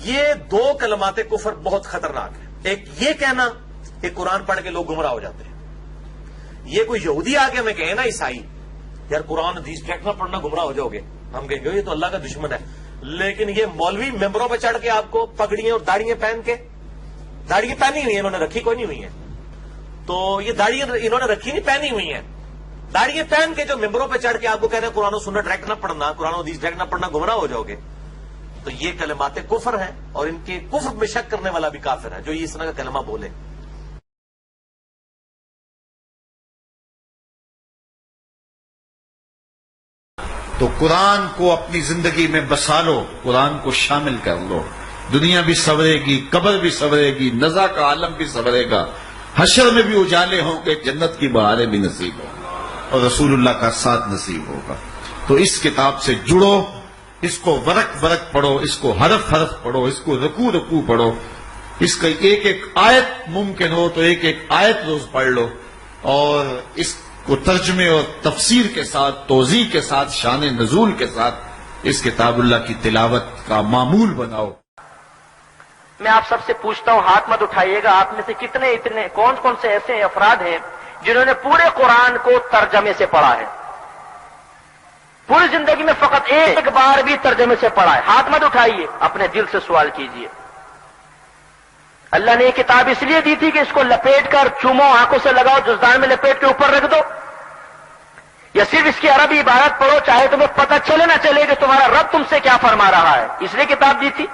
یہ دو کلمات کفر بہت خطرناک ہے. ایک یہ کہنا کہ قرآن پڑھ کے لوگ گمراہ ہو جاتے ہیں. یہ کوئی یہودی آ کے ہمیں کہے نا عیسائی یار قرآن حدیث ڈائریکٹ نہ پڑھنا گمراہ ہو جاؤ گے, ہم کہیں گے یہ تو اللہ کا دشمن ہے. لیکن یہ مولوی ممبروں پہ چڑھ کے آپ کو پگڑیاں اور داڑیاں پہن کے, داڑیاں پہنی ہوئی ہیں انہوں نے, رکھی کوئی نہیں ہوئی ہیں, تو یہ داڑیاں انہوں نے رکھی نہیں, پہنی ہوئی ہیں. داڑیاں پہن کے جو ممبروں پہ چڑھ کے آپ کو کہہ رہے ہیں قرآن و سنت ڈائریکٹ نہ پڑھنا, قرآن و حدیث ڈائریکٹ نہ پڑھنا گمراہ ہو جاؤ گے, تو یہ کلمات کفر ہیں. اور ان کے کفر میں شک کرنے والا بھی کافر ہے جو یہ اس طرح کا کلمہ بولے. تو قرآن کو اپنی زندگی میں بسا لو, قرآن کو شامل کر لو. دنیا بھی سنورے گی, قبر بھی سنورے گی, نزا کا عالم بھی سنورے گا, حشر میں بھی اجالے ہوں گے, جنت کی بہاریں بھی نصیب ہوں اور رسول اللہ کا ساتھ نصیب ہوگا. تو اس کتاب سے جڑو, اس کو ورق ورق پڑھو, اس کو حرف حرف پڑھو, اس کو رکوع رکوع پڑھو. اس کا ایک ایک آیت ممکن ہو تو ایک ایک آیت روز پڑھ لو, اور اس کو ترجمے اور تفسیر کے ساتھ, توضیح کے ساتھ, شان نزول کے ساتھ اس کتاب اللہ کی تلاوت کا معمول بناؤ. میں آپ سب سے پوچھتا ہوں, ہاتھ مت اٹھائیے گا, آپ میں سے کتنے اتنے کون کون سے ایسے افراد ہیں جنہوں نے پورے قرآن کو ترجمے سے پڑھا ہے؟ پوری زندگی میں فقط ایک بار بھی ترجمے سے پڑھا ہے؟ ہاتھ مت اٹھائیے, اپنے دل سے سوال کیجئے. اللہ نے یہ کتاب اس لیے دی تھی کہ اس کو لپیٹ کر چومو, آنکھوں سے لگاؤ, جزدان میں لپیٹ کے اوپر رکھ دو, یا صرف اس کی عربی عبارت پڑھو, چاہے تمہیں پتہ چلے نہ چلے کہ تمہارا رب تم سے کیا فرما رہا ہے؟ اس لیے کتاب دی تھی.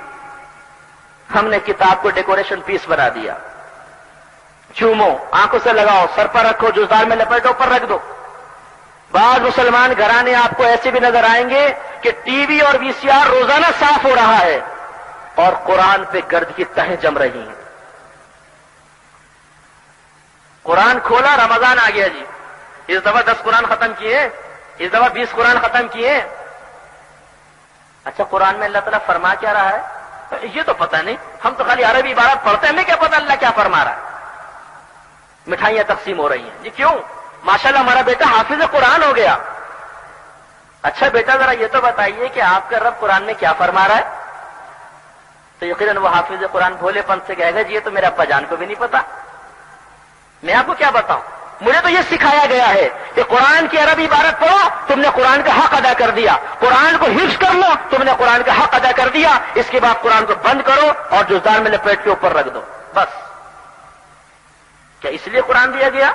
ہم نے کتاب کو ڈیکوریشن پیس بنا دیا. چومو, آنکھوں سے لگاؤ, سر پر رکھو, جزدان میں لپیٹو, اوپر رکھ دو. بعض مسلمان گھرانے آپ کو ایسے بھی نظر آئیں گے کہ ٹی وی اور وی سی آر روزانہ صاف ہو رہا ہے اور قرآن پہ گرد کی تہیں جم رہی ہیں. قرآن کھولا, رمضان آ گیا جی, اس دفعہ 10 قرآن ختم کیے, اس دفعہ 20 قرآن ختم کیے. اچھا قرآن میں اللہ تعالیٰ فرما کیا رہا ہے یہ تو پتہ نہیں, ہم تو خالی عربی عبارت پڑھتے ہیں, ہمیں کیا پتہ اللہ کیا فرما رہا ہے. مٹھائیاں تقسیم ہو رہی ہیں جی, کیوں؟ ماشاءاللہ ہمارا بیٹا حافظ قرآن ہو گیا. اچھا بیٹا ذرا یہ تو بتائیے کہ آپ کا رب قرآن میں کیا فرما رہا ہے؟ تو یقیناً وہ حافظ قرآن بھولے پن سے کہے گا جی یہ تو میرے ابا جان کو بھی نہیں پتا. میں آپ کو کیا بتاؤں, مجھے تو یہ سکھایا گیا ہے کہ قرآن کی عربی عبارت پڑھو, تم نے قرآن کا حق ادا کر دیا. قرآن کو حفظ کر لو, تم نے قرآن کا حق ادا کر دیا. اس کے بعد قرآن کو بند کرو اور جزدان میں لپیٹ کے اوپر رکھ دو, بس. کیا اس لیے قرآن دیا گیا؟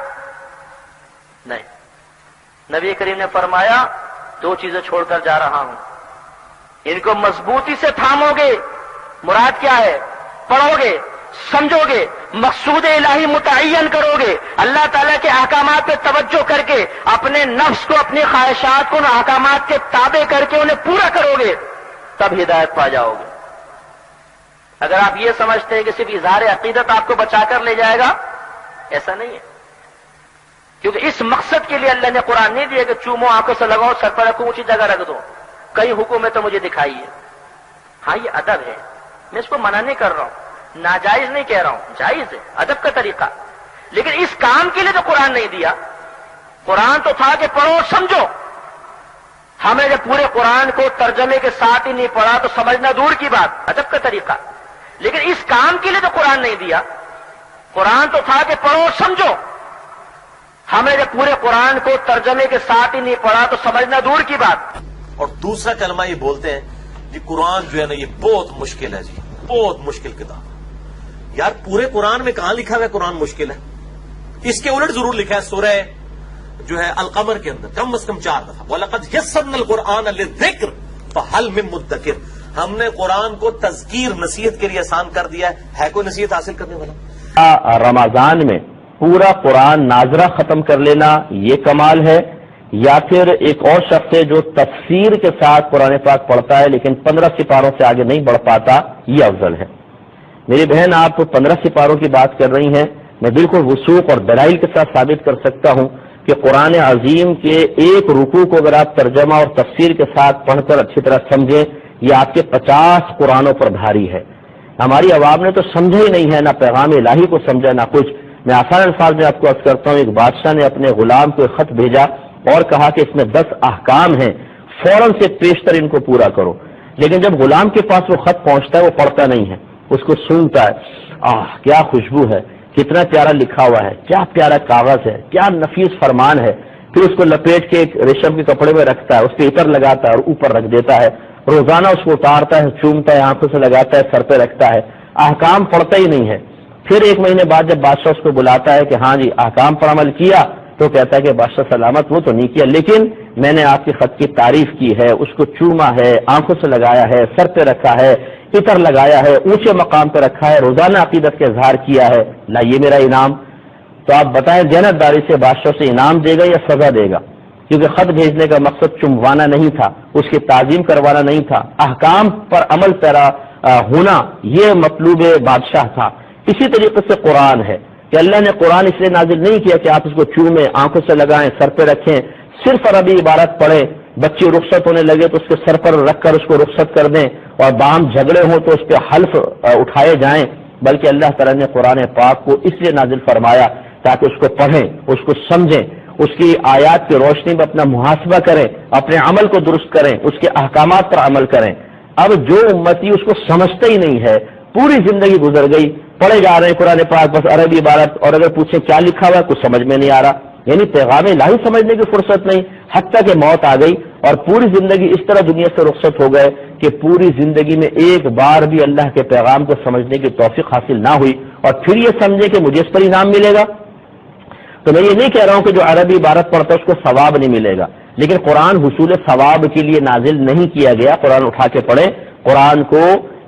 نہیں. نبی کریم نے فرمایا 2 چیزیں چھوڑ کر جا رہا ہوں, ان کو مضبوطی سے تھامو گے. مراد کیا ہے؟ پڑھو گے, سمجھو گے, مقصود الہی متعین کرو گے, اللہ تعالیٰ کے احکامات پہ توجہ کر کے اپنے نفس کو, اپنی خواہشات کو ان احکامات کے تابع کر کے انہیں پورا کرو گے, تب ہدایت پا جاؤ گے. اگر آپ یہ سمجھتے ہیں کہ صرف اظہار عقیدت آپ کو بچا کر لے جائے گا, ایسا نہیں ہے. کیونکہ اس مقصد کے لیے اللہ نے قرآن نہیں دیا کہ چومو, آنکھوں سے لگاؤ, سر پر رکھو, اونچی جگہ رکھ دو. کئی حکم ہے تو مجھے دکھائیے. ہاں یہ ادب ہے, میں اس کو منع نہیں کر رہا ہوں, ناجائز نہیں کہہ رہا ہوں, جائز ہے, ادب کا طریقہ. لیکن اس کام کے لیے تو قرآن نہیں دیا. قرآن تو تھا کہ پڑھو اور سمجھو. ہم نے جب پورے قرآن کو ترجمے کے ساتھ ہی نہیں پڑھا تو سمجھنا دور کی بات, ادب کا طریقہ. لیکن اس کام کے لیے تو قرآن نہیں دیا. قرآن تو تھا کہ پڑھو اور سمجھو. ہم نے جب پورے قرآن کو ترجمے کے ساتھ ہی نہیں پڑھا تو سمجھنا دور کی بات. اور دوسرا کلمہ یہ بولتے ہیں جی قرآن جو ہے نا یہ بہت مشکل ہے جی, بہت مشکل کتاب. یار پورے قرآن میں کہاں لکھا ہوا ہے قرآن مشکل ہے؟ اس کے الٹ ضرور لکھا ہے سورہ جو ہے القمر کے اندر کم از کم 4 دفعہ, وَلَقَدْ يَسَّرْنَا الْقُرْآنَ لِلذِّكْرِ فَهَلْ مِن مُدَّكِرٍ. ہم نے قرآن کو تذکیر, نصیحت کے لیے آسان کر دیا ہے کوئی نصیحت حاصل کرنے والا؟ رمضان میں پورا قرآن ناظرہ ختم کر لینا یہ کمال ہے, یا پھر ایک اور شخص ہے جو تفسیر کے ساتھ قرآن پاک پڑھتا ہے لیکن 15 سپاروں سے آگے نہیں بڑھ پاتا, یہ افضل ہے. میری بہن آپ 15 سپاروں کی بات کر رہی ہیں, میں بالکل وثوق اور دلائل کے ساتھ ثابت کر سکتا ہوں کہ قرآن عظیم کے ایک رکوع کو اگر آپ ترجمہ اور تفسیر کے ساتھ پڑھ کر اچھی طرح سمجھیں, یہ آپ کے 50 قرآنوں پر بھاری ہے. ہماری عوام نے تو سمجھا ہی نہیں ہے, نہ پیغام الہی کو سمجھا نہ کچھ. میں آسان الفاظ میں آپ کو عرض کرتا ہوں, ایک بادشاہ نے اپنے غلام کو خط بھیجا اور کہا کہ اس میں 10 احکام ہیں, فوراً سے پیشتر ان کو پورا کرو. لیکن جب غلام کے پاس وہ خط پہنچتا ہے وہ پڑھتا نہیں ہے، اس کو سونگتا ہے، کیا خوشبو ہے، کتنا پیارا لکھا ہوا ہے، کیا پیارا کاغذ ہے، کیا نفیس فرمان ہے، پھر اس کو لپیٹ کے ایک ریشم کے کپڑے میں رکھتا ہے، اس پہ عطر لگاتا ہے اور اوپر رکھ دیتا ہے، روزانہ اس کو اتارتا ہے، چومتا ہے، آنکھوں سے لگاتا ہے، سر پہ رکھتا ہے، احکام پڑھتا ہی نہیں ہے۔ پھر ایک مہینے بعد جب بادشاہ اس کو بلاتا ہے کہ ہاں جی احکام پر عمل کیا، تو کہتا ہے کہ بادشاہ سلامت، وہ تو نہیں کیا، لیکن میں نے آپ کے خط کی تعریف کی ہے، اس کو چوما ہے، آنکھوں سے لگایا ہے، سر پہ رکھا ہے، عطر لگایا ہے، اونچے مقام پہ رکھا ہے، روزانہ عقیدت کا اظہار کیا ہے، لائیے میرا انعام۔ تو آپ بتائیں دیانتداری سے بادشاہ سے انعام دے گا یا سزا دے گا؟ کیونکہ خط بھیجنے کا مقصد چموانا نہیں تھا، اس کی تعظیم کروانا نہیں تھا، احکام پر عمل پیرا ہونا یہ مطلوب بادشاہ تھا۔ اسی طریقے سے قرآن ہے کہ اللہ نے قرآن اس لیے نازل نہیں کیا کہ آپ اس کو چومیں، آنکھوں سے لگائیں، سر پہ رکھیں، صرف عربی عبارت پڑھیں، بچے رخصت ہونے لگے تو اس کے سر پر رکھ کر اس کو رخصت کر دیں، اور باہم جھگڑے ہوں تو اس پہ حلف اٹھائے جائیں، بلکہ اللہ تعالیٰ نے قرآن پاک کو اس لیے نازل فرمایا تاکہ اس کو پڑھیں، اس کو سمجھیں، اس کی آیات کی روشنی میں اپنا محاسبہ کریں، اپنے عمل کو درست کریں، اس کے احکامات پر عمل کریں۔ اب جو امتی اس کو سمجھتا ہی نہیں ہے، پوری زندگی گزر گئی پڑھے جا رہے ہیں قرآن پاک بس عربی عبارت، اور اگر پوچھیں کیا لکھا ہوا ہے کچھ سمجھ میں نہیں آ رہا، یعنی پیغام الہی سمجھنے کی فرصت نہیں، حتیٰ کہ موت آ گئی اور پوری زندگی اس طرح دنیا سے رخصت ہو گئے کہ پوری زندگی میں ایک بار بھی اللہ کے پیغام کو سمجھنے کی توفیق حاصل نہ ہوئی، اور پھر یہ سمجھے کہ مجھے اس پر انعام ملے گا۔ تو میں یہ نہیں کہہ رہا ہوں کہ جو عربی عبارت پڑھتا ہے اس کو ثواب نہیں ملے گا، لیکن قرآن حصول ثواب کے لیے نازل نہیں کیا گیا۔ قرآن اٹھا کے پڑھیں، قرآن کو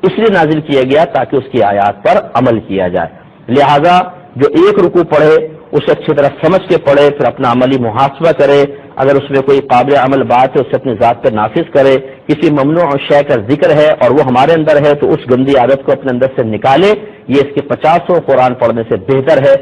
اس لیے نازل کیا گیا تاکہ اس کی آیات پر عمل کیا جائے۔ لہذا جو ایک رکوع پڑھے اسے اچھی طرح سمجھ کے پڑھے، پھر اپنا عملی محاسبہ کرے، اگر اس میں کوئی قابل عمل بات ہے اسے اپنی ذات پر نافذ کرے، کسی ممنوع شے کا ذکر ہے اور وہ ہمارے اندر ہے تو اس گندی عادت کو اپنے اندر سے نکالے، یہ اس کے 50 قرآن پڑھنے سے بہتر ہے۔